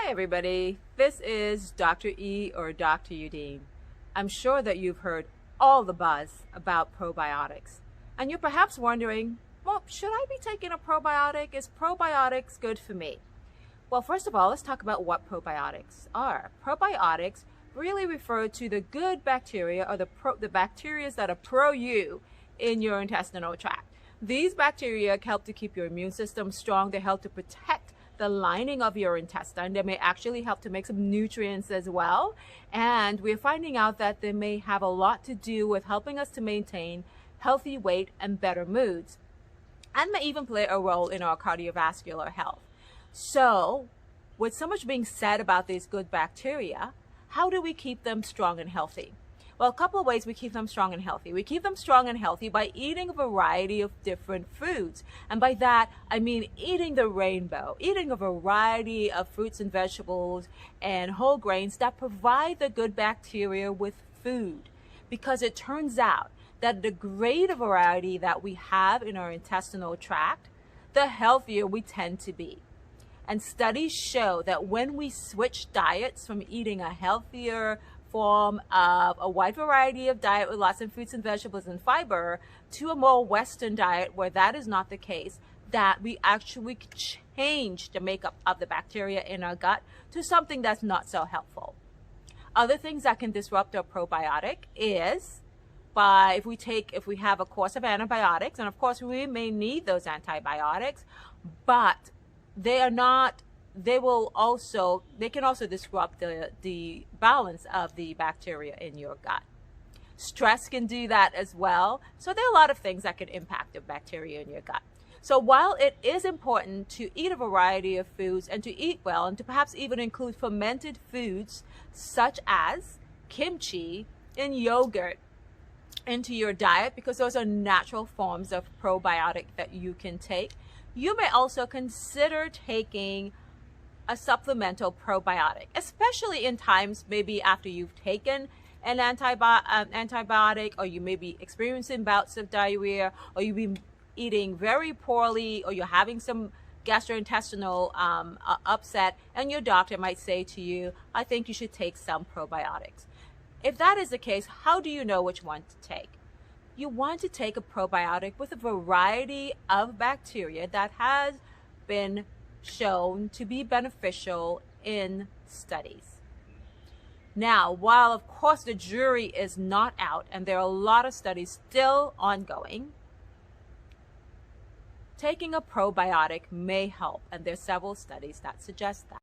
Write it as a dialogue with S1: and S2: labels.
S1: Hi everybody, this is Dr. E or Dr. Eudene. I'm sure that you've heard all the buzz about probiotics. And you're perhaps wondering, well, should I be taking a probiotic? Is probiotics good for me? Well, first of all, let's talk about what probiotics are. Probiotics really refer to the good bacteria or the bacteria that are pro-you in your intestinal tract. These bacteria help to keep your immune system strong. They help to protect the lining of your intestine. They may actually help to make some nutrients as well. And we're finding out that they may have a lot to do with helping us to maintain healthy weight and better moods, and may even play a role in our cardiovascular health. So, with so much being said about these good bacteria, how do we keep them strong and healthy? Well, a couple of ways we keep them strong and healthy. We keep them strong and healthy by eating a variety of different foods. And by that, I mean eating the rainbow, eating a variety of fruits and vegetables and whole grains that provide the good bacteria with food. Because it turns out that the greater variety that we have in our intestinal tract, the healthier we tend to be. And studies show that when we switch diets from eating a healthier form of a wide variety of diet with lots of fruits and vegetables and fiber to a more Western diet where that is not the case, that we actually change the makeup of the bacteria in our gut to something that's not so helpful. Other things that can disrupt our probiotic is if we have a course of antibiotics, and of course we may need those antibiotics, but they can also disrupt the balance of the bacteria in your gut. Stress can do that as well. So there are a lot of things that can impact the bacteria in your gut. So while it is important to eat a variety of foods and to eat well and to perhaps even include fermented foods such as kimchi and yogurt into your diet, because those are natural forms of probiotic that you can take, you may also consider taking a supplemental probiotic, especially in times maybe after you've taken an antibiotic, or you may be experiencing bouts of diarrhea, or you've been eating very poorly, or you're having some gastrointestinal upset, and your doctor might say to you, I think you should take some probiotics. If that is the case, how do you know which one to take? You want to take a probiotic with a variety of bacteria that has been shown to be beneficial in studies. Now, while of course the jury is not out and there are a lot of studies still ongoing, taking a probiotic may help, and there's several studies that suggest that.